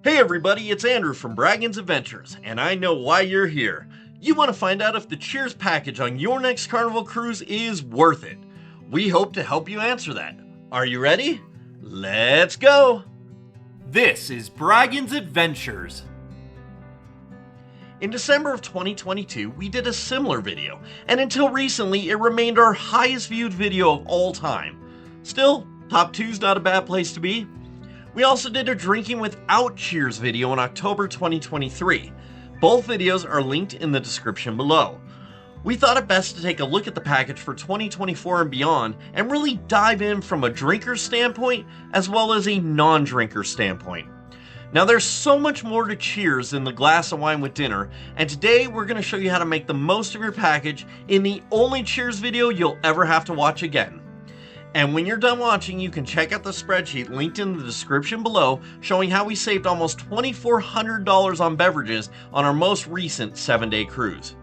Hey everybody, it's Andrew from Braggins Adventures, and I know why you're here. You want to find out if the Cheers package on your next Carnival cruise is worth it. We hope to help you answer that. Are you ready? Let's go! This is Braggins Adventures. In December of 2022, we did a similar video, and until recently, it remained our highest viewed video of all time. Still, top 2's not a bad place to be. We also did a Drinking Without Cheers video in October 2023. Both videos are linked in the description below. We thought it best to take a look at the package for 2024 and beyond and really dive in from a drinker standpoint as well as a non-drinker standpoint. Now there's so much more to Cheers than the glass of wine with dinner, and today we're going to show you how to make the most of your package in the only Cheers video you'll ever have to watch again. And when you're done watching, you can check out the spreadsheet linked in the description below showing how we saved almost $2,400 on beverages on our most recent 7-day cruise.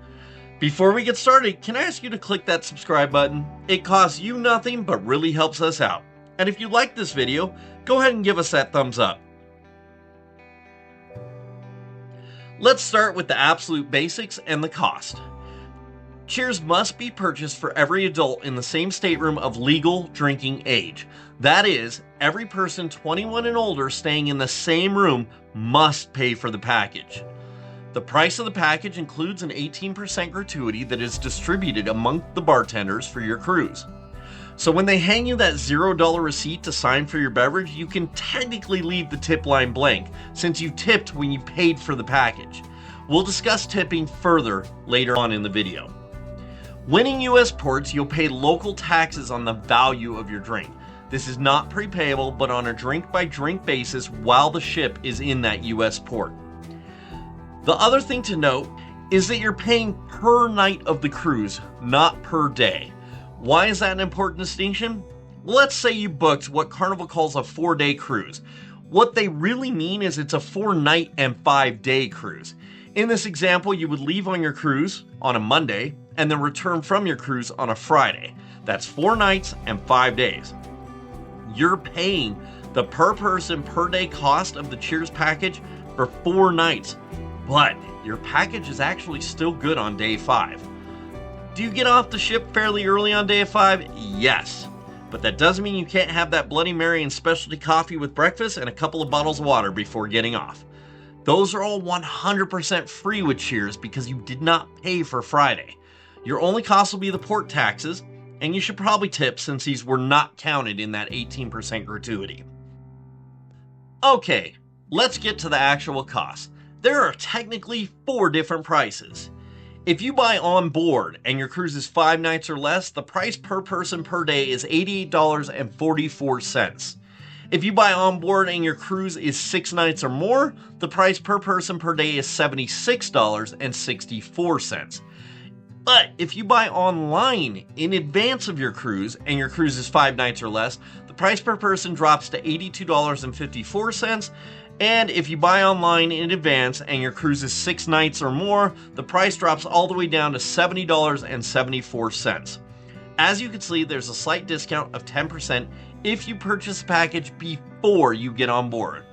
Before we get started, can I ask you to click that subscribe button? It costs you nothing but really helps us out. And if you like this video, go ahead and give us that thumbs up. Let's start with the absolute basics and the cost. Cheers must be purchased for every adult in the same stateroom of legal drinking age. That is, every person 21 and older staying in the same room must pay for the package. The price of the package includes an 18% gratuity that is distributed among the bartenders for your cruise. So when they hang you that $0 receipt to sign for your beverage, you can technically leave the tip line blank since you tipped when you paid for the package. We'll discuss tipping further later on in the video. When in U.S. ports, you'll pay local taxes on the value of your drink. This is not prepayable, but on a drink-by-drink basis while the ship is in that U.S. port. The other thing to note is that you're paying per night of the cruise, not per day. Why is that an important distinction? Let's say you booked what Carnival calls a 4-day cruise. What they really mean is it's a 4-night and 5-day cruise. In this example, you would leave on your cruise on a Monday and then return from your cruise on a Friday. That's 4 nights and 5 days. You're paying the per person per day cost of the Cheers package for 4 nights, but your package is actually still good on day 5. Do you get off the ship fairly early on day 5? Yes, but that doesn't mean you can't have that Bloody Mary and specialty coffee with breakfast and a couple of bottles of water before getting off. Those are all 100% free with Cheers because you did not pay for Friday. Your only cost will be the port taxes, and you should probably tip since these were not counted in that 18% gratuity. Okay, let's get to the actual cost. There are technically 4 different prices. If you buy on board and your cruise is 5 nights or less, the price per person per day is $88.44. If you buy on board and your cruise is 6 nights or more, the price per person per day is $76.64. But if you buy online in advance of your cruise and your cruise is 5 nights or less, the price per person drops to $82.54. And if you buy online in advance and your cruise is 6 nights or more, the price drops all the way down to $70.74. As you can see, there's a slight discount of 10% if you purchase a package before you get on board.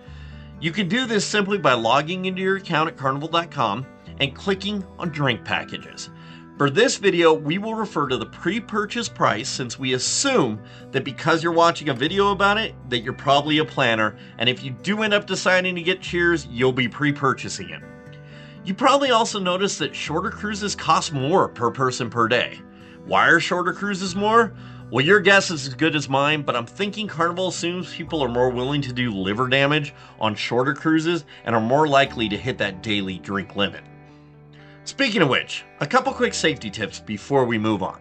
You can do this simply by logging into your account at carnival.com and clicking on drink packages. For this video, we will refer to the pre-purchase price since we assume that because you're watching a video about it, that you're probably a planner, and if you do end up deciding to get Cheers, you'll be pre-purchasing it. You probably also noticed that shorter cruises cost more per person per day. Why are shorter cruises more? Well, your guess is as good as mine, but I'm thinking Carnival assumes people are more willing to do liver damage on shorter cruises and are more likely to hit that daily drink limit. Speaking of which, a couple quick safety tips before we move on.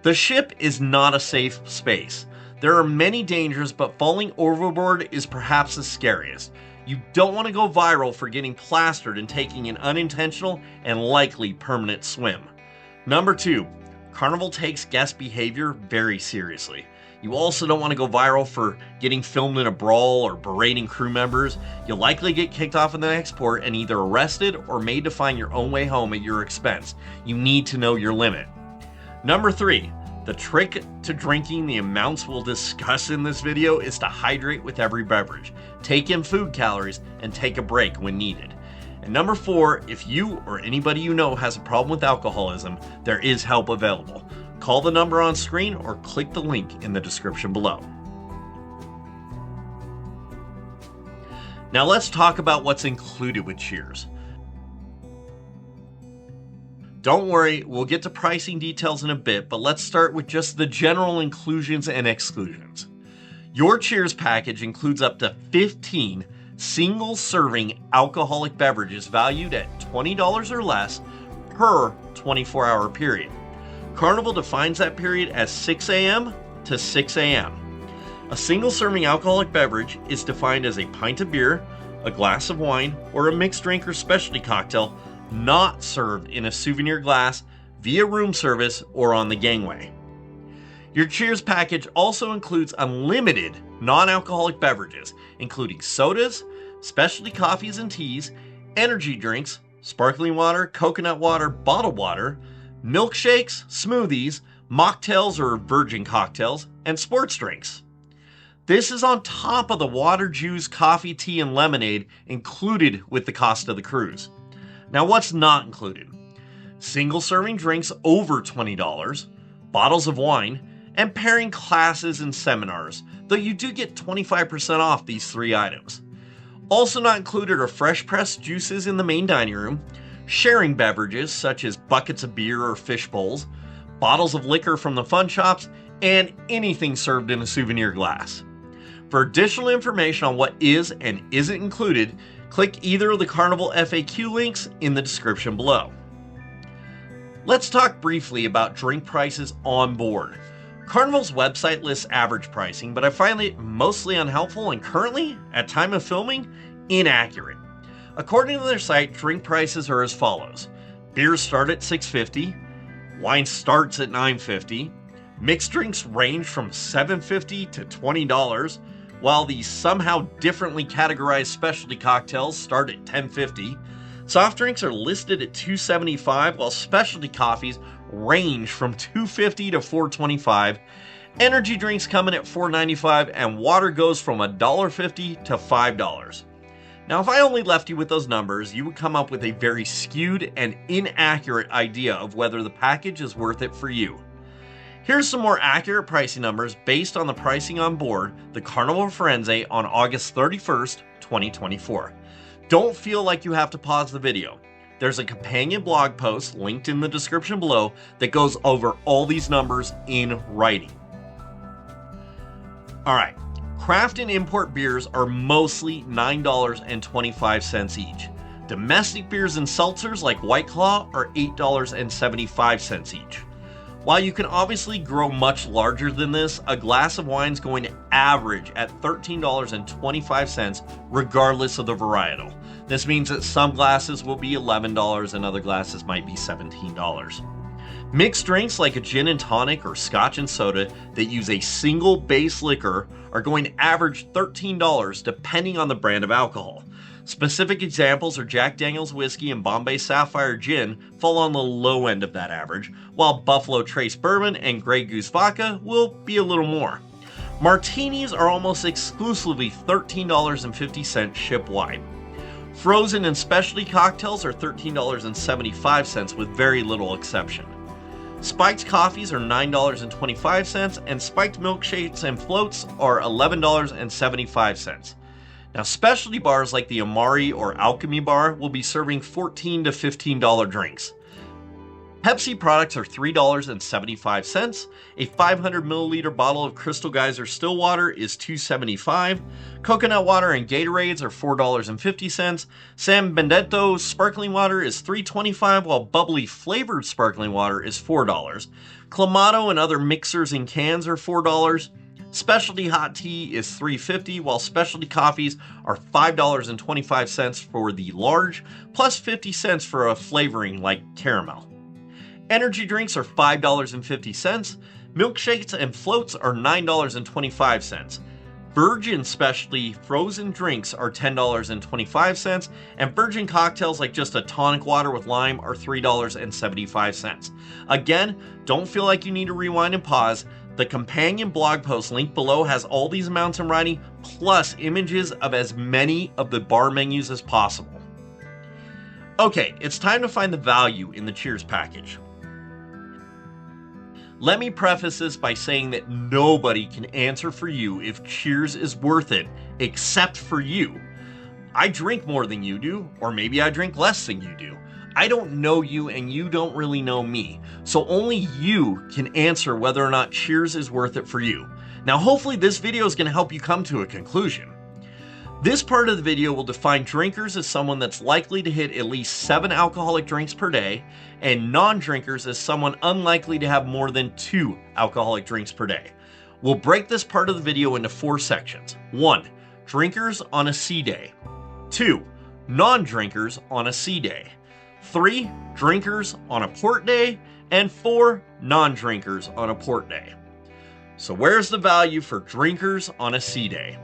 The ship is not a safe space. There are many dangers, but falling overboard is perhaps the scariest. You don't want to go viral for getting plastered and taking an unintentional and likely permanent swim. Number 2, Carnival takes guest behavior very seriously. You also don't want to go viral for getting filmed in a brawl or berating crew members. You'll likely get kicked off in the next port and either arrested or made to find your own way home at your expense. You need to know your limit. Number 3, The trick to drinking the amounts we'll discuss in this video is to hydrate with every beverage, take in food calories, and take a break when needed. And number 4, if you or anybody you know has a problem with alcoholism, there is help available. Call the number on screen or click the link in the description below. Now let's talk about what's included with Cheers. Don't worry, we'll get to pricing details in a bit, but let's start with just the general inclusions and exclusions. Your Cheers package includes up to 15 single-serving alcoholic beverages valued at $20 or less per 24-hour period. Carnival defines that period as 6 a.m. to 6 a.m. A single-serving alcoholic beverage is defined as a pint of beer, a glass of wine, or a mixed drink or specialty cocktail not served in a souvenir glass via room service or on the gangway. Your Cheers package also includes unlimited non-alcoholic beverages, including sodas, specialty coffees and teas, energy drinks, sparkling water, coconut water, bottled water, milkshakes, smoothies, mocktails or virgin cocktails, and sports drinks. This is on top of the water, juice, coffee, tea, and lemonade included with the cost of the cruise. Now, what's not included? Single-serving drinks over $20, bottles of wine, and pairing classes and seminars, though you do get 25% off these 3 items. Also not included are fresh-pressed juices in the main dining room, sharing beverages such as buckets of beer or fish bowls, bottles of liquor from the fun shops, and anything served in a souvenir glass. For additional information on what is and isn't included, click either of the Carnival FAQ links in the description below. Let's talk briefly about drink prices on board. Carnival's website lists average pricing, but I find it mostly unhelpful and currently, at time of filming, inaccurate. According to their site, drink prices are as follows. Beers start at $6.50, wine starts at $9.50, mixed drinks range from $7.50 to $20, while the somehow differently categorized specialty cocktails start at $10.50. Soft drinks are listed at $2.75, while specialty coffees range from $2.50 to $4.25. Energy drinks come in at $4.95, and water goes from $1.50 to $5. Now, if I only left you with those numbers, you would come up with a very skewed and inaccurate idea of whether the package is worth it for you. Here's some more accurate pricing numbers based on the pricing on board the Carnival Firenze on August 31st, 2024. Don't feel like you have to pause the video. There's a companion blog post linked in the description below that goes over all these numbers in writing. Alright, craft and import beers are mostly $9.25 each. Domestic beers and seltzers like White Claw are $8.75 each. While you can obviously grow much larger than this, a glass of wine is going to average at $13.25 regardless of the varietal. This means that some glasses will be $11 and other glasses might be $17. Mixed drinks like a gin and tonic or scotch and soda that use a single base liquor are going to average $13 depending on the brand of alcohol. Specific examples are Jack Daniel's Whiskey and Bombay Sapphire Gin fall on the low end of that average, while Buffalo Trace Bourbon and Grey Goose Vodka will be a little more. Martinis are almost exclusively $13.50 ship-wide. Frozen and specialty cocktails are $13.75 with very little exception. Spiked coffees are $9.25 and spiked milkshakes and floats are $11.75. Now, specialty bars like the Amari or Alchemy Bar will be serving $14 to $15 drinks. Pepsi products are $3.75. A 500 milliliter bottle of Crystal Geyser still water is $2.75. Coconut water and Gatorades are $4.50. San Benedetto sparkling water is $3.25, while bubbly flavored sparkling water is $4. Clamato and other mixers in cans are $4. Specialty hot tea is $3.50, while specialty coffees are $5.25 for the large, plus 50 cents for a flavoring like caramel. Energy drinks are $5.50. Milkshakes and floats are $9.25. Virgin specialty frozen drinks are $10.25, and virgin cocktails like just a tonic water with lime are $3.75. Again, don't feel like you need to rewind and pause. The companion blog post linked below has all these amounts in writing, plus images of as many of the bar menus as possible. Okay, it's time to find the value in the Cheers package. Let me preface this by saying that nobody can answer for you if Cheers is worth it, except for you. I drink more than you do, or maybe I drink less than you do. I don't know you and you don't really know me, so only you can answer whether or not Cheers is worth it for you. Now hopefully this video is going to help you come to a conclusion. This part of the video will define drinkers as someone that's likely to hit at least 7 alcoholic drinks per day, and non-drinkers as someone unlikely to have more than 2 alcoholic drinks per day. We'll break this part of the video into 4 sections. 1. Drinkers on a C day. 2. Non-drinkers on a C day. 3. Drinkers on a port day. And 4. Non-drinkers on a port day. So where's the value for drinkers on a C day?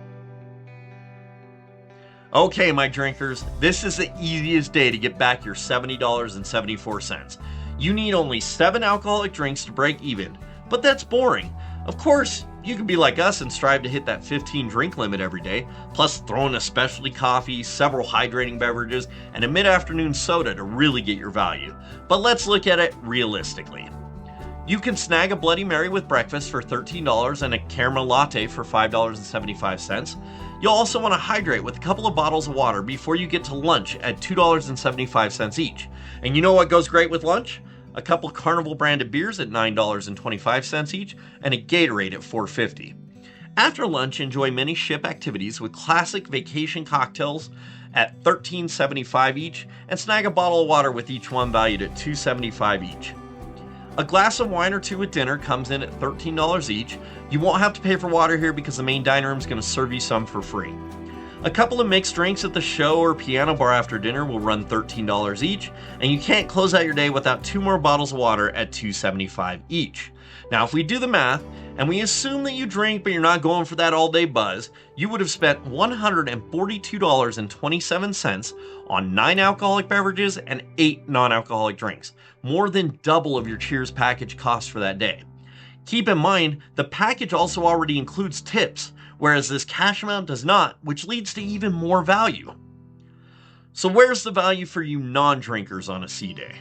Okay, my drinkers, this is the easiest day to get back your $70.74. You need only 7 alcoholic drinks to break even, but that's boring. Of course, you can be like us and strive to hit that 15 drink limit every day, plus throw in a specialty coffee, several hydrating beverages, and a mid-afternoon soda to really get your value. But let's look at it realistically. You can snag a Bloody Mary with breakfast for $13 and a caramel latte for $5.75. You'll also want to hydrate with a couple of bottles of water before you get to lunch at $2.75 each. And you know what goes great with lunch? A couple Carnival branded beers at $9.25 each and a Gatorade at $4.50. After lunch, enjoy many ship activities with classic vacation cocktails at $13.75 each and snag a bottle of water with each one valued at $2.75 each. A glass of wine or two with dinner comes in at $13 each. You won't have to pay for water here because the main dining room is going to serve you some for free. A couple of mixed drinks at the show or piano bar after dinner will run $13 each, and you can't close out your day without 2 more bottles of water at $2.75 each. Now, if we do the math, and we assume that you drink but you're not going for that all-day buzz, you would have spent $142.27 on 9 alcoholic beverages and 8 non-alcoholic drinks, more than double of your Cheers package cost for that day. Keep in mind, the package also already includes tips, whereas this cash amount does not, which leads to even more value. So where's the value for you non-drinkers on a C day?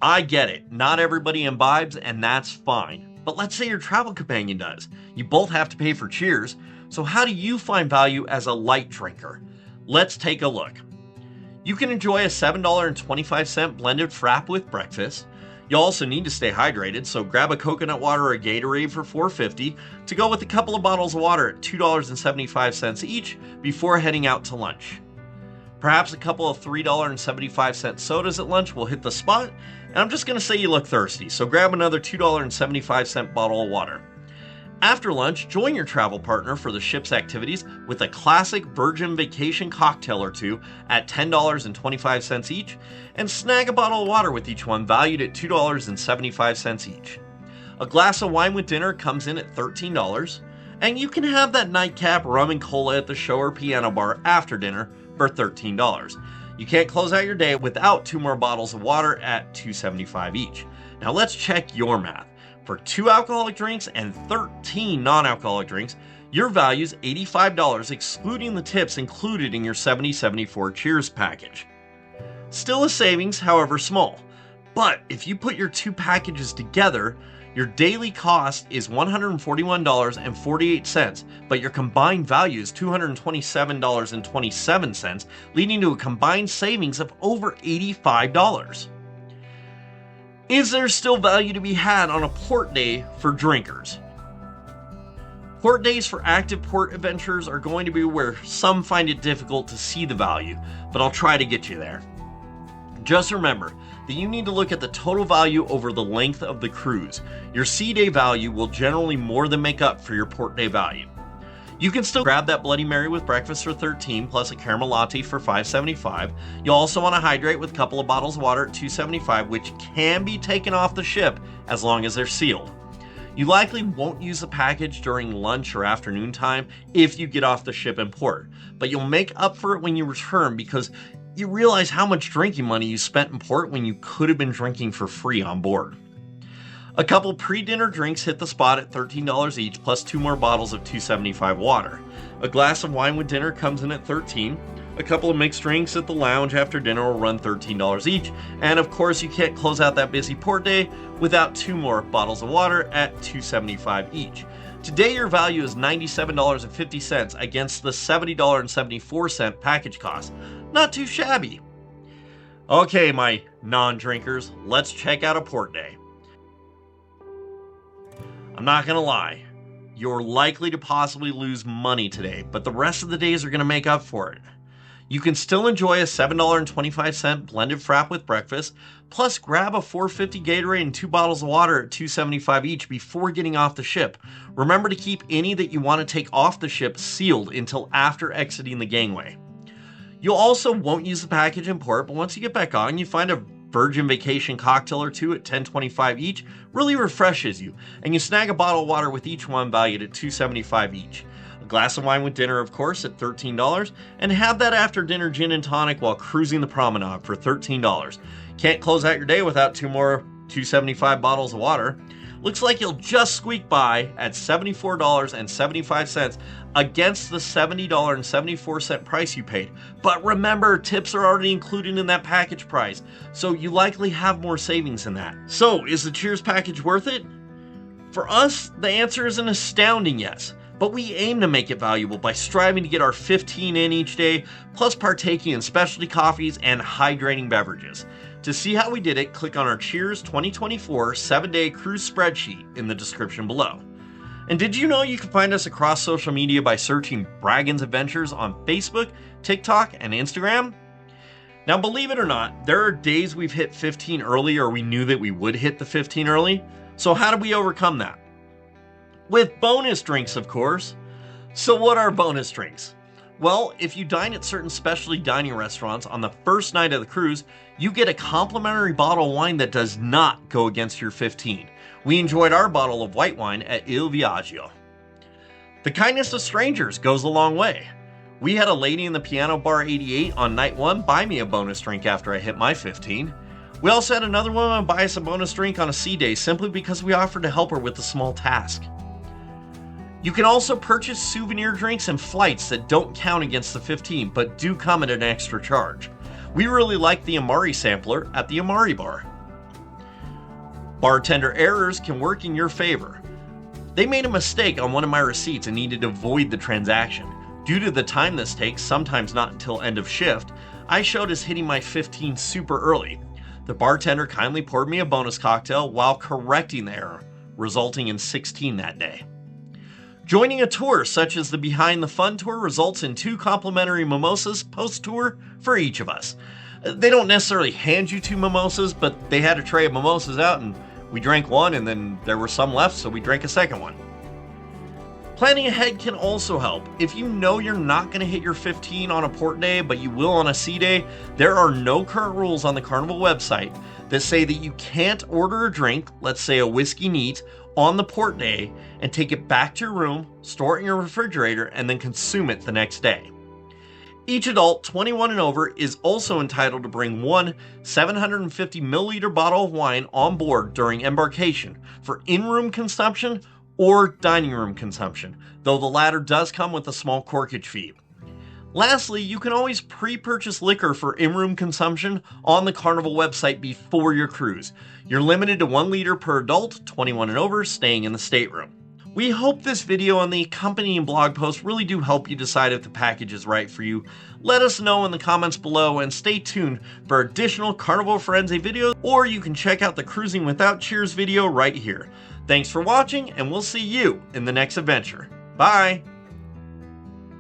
I get it, not everybody imbibes, and that's fine. But let's say your travel companion does. You both have to pay for Cheers, so how do you find value as a light drinker? Let's take a look. You can enjoy a $7.25 blended frap with breakfast. You'll also need to stay hydrated, so grab a coconut water or a Gatorade for $4.50 to go with a couple of bottles of water at $2.75 each before heading out to lunch. Perhaps a couple of $3.75 sodas at lunch will hit the spot, and I'm just going to say you look thirsty, so grab another $2.75 bottle of water. After lunch, join your travel partner for the ship's activities with a classic Virgin Vacation cocktail or two at $10.25 each, and snag a bottle of water with each one valued at $2.75 each. A glass of wine with dinner comes in at $13, and you can have that nightcap rum and cola at the show or piano bar after dinner for $13. You can't close out your day without 2 more bottles of water at $2.75 each. Now let's check your math. For 2 alcoholic drinks and 13 non-alcoholic drinks, your value is $85 excluding the tips included in your $70.74 Cheers package. Still a savings, however small. But if you put your 2 packages together, your daily cost is $141.48, but your combined value is $227.27, leading to a combined savings of over $85. Is there still value to be had on a port day for drinkers? Port days for active port adventurers are going to be where some find it difficult to see the value, but I'll try to get you there. Just remember that you need to look at the total value over the length of the cruise. Your sea day value will generally more than make up for your port day value. You can still grab that Bloody Mary with breakfast for $13 plus a caramel latte for $5.75. You'll also want to hydrate with a couple of bottles of water at $2.75, which can be taken off the ship as long as they're sealed. You likely won't use the package during lunch or afternoon time if you get off the ship in port, but you'll make up for it when you return because you realize how much drinking money you spent in port when you could have been drinking for free on board. A couple pre-dinner drinks hit the spot at $13 each, plus 2 more bottles of $2.75 water. A glass of wine with dinner comes in at $13. A couple of mixed drinks at the lounge after dinner will run $13 each. And of course, you can't close out that busy port day without 2 more bottles of water at $2.75 each. Today, your value is $97.50 against the $70.74 package cost. Not too shabby. Okay, my non-drinkers, let's check out a port day. I'm not gonna lie, you're likely to possibly lose money today, but the rest of the days are gonna make up for it. You can still enjoy a $7.25 blended frap with breakfast, plus grab a $4.50 Gatorade and 2 bottles of water at $2.75 each before getting off the ship. Remember to keep any that you want to take off the ship sealed until after exiting the gangway. You also won't use the package in port, but once you get back on, you find a Virgin Vacation cocktail or 2 at $10.25 each really refreshes you, and you snag a bottle of water with each one valued at $2.75 each. A glass of wine with dinner, of course, at $13, and have that after dinner gin and tonic while cruising the promenade for $13. Can't close out your day without 2 more $2.75 bottles of water. Looks like you'll just squeak by at $74.75 against the $70.74 price you paid. But remember, tips are already included in that package price, so you likely have more savings than that. So, is the Cheers package worth it? For us, the answer is an astounding yes. But we aim to make it valuable by striving to get our 15 in each day, plus partaking in specialty coffees and hydrating beverages. To see how we did it, click on our Cheers 2024 7-day cruise spreadsheet in the description below. And did you know you can find us across social media by searching Braggins Adventures on Facebook, TikTok, and Instagram? Now, believe it or not, there are days we've hit 15 early or we knew that we would hit the 15 early. So how did we overcome that? With bonus drinks, of course. So what are bonus drinks? Well, if you dine at certain specialty dining restaurants on the first night of the cruise, you get a complimentary bottle of wine that does not go against your 15. We enjoyed our bottle of white wine at Il Viaggio. The kindness of strangers goes a long way. We had a lady in the Piano Bar 88 on night 1 buy me a bonus drink after I hit my 15. We also had another woman buy us a bonus drink on a sea day simply because we offered to help her with a small task. You can also purchase souvenir drinks and flights that don't count against the 15, but do come at an extra charge. We really like the Amari sampler at the Amari Bar. Bartender errors can work in your favor. They made a mistake on one of my receipts and needed to void the transaction. Due to the time this takes, sometimes not until end of shift, I showed as hitting my 15 super early. The bartender kindly poured me a bonus cocktail while correcting the error, resulting in 16 that day. Joining a tour such as the Behind the Fun tour results in 2 complimentary mimosas post-tour for each of us. They don't necessarily hand you 2 mimosas, but they had a tray of mimosas out and we drank one and then there were some left, so we drank a second one. Planning ahead can also help. If you know you're not going to hit your 15 on a port day, but you will on a sea day, there are no current rules on the Carnival website that say that you can't order a drink, let's say a whiskey neat, on the port day and take it back to your room, store it in your refrigerator, and then consume it the next day. Each adult 21 and over is also entitled to bring 1 750 milliliter bottle of wine on board during embarkation for in-room consumption or dining room consumption, though the latter does come with a small corkage fee. Lastly, you can always pre-purchase liquor for in-room consumption on the Carnival website before your cruise. You're limited to 1 liter per adult, 21 and over, staying in the stateroom. We hope this video and the accompanying blog post really do help you decide if the package is right for you. Let us know in the comments below and stay tuned for additional Carnival Frenzy videos, or you can check out the Cruising Without Cheers video right here. Thanks for watching, and we'll see you in the next adventure. Bye!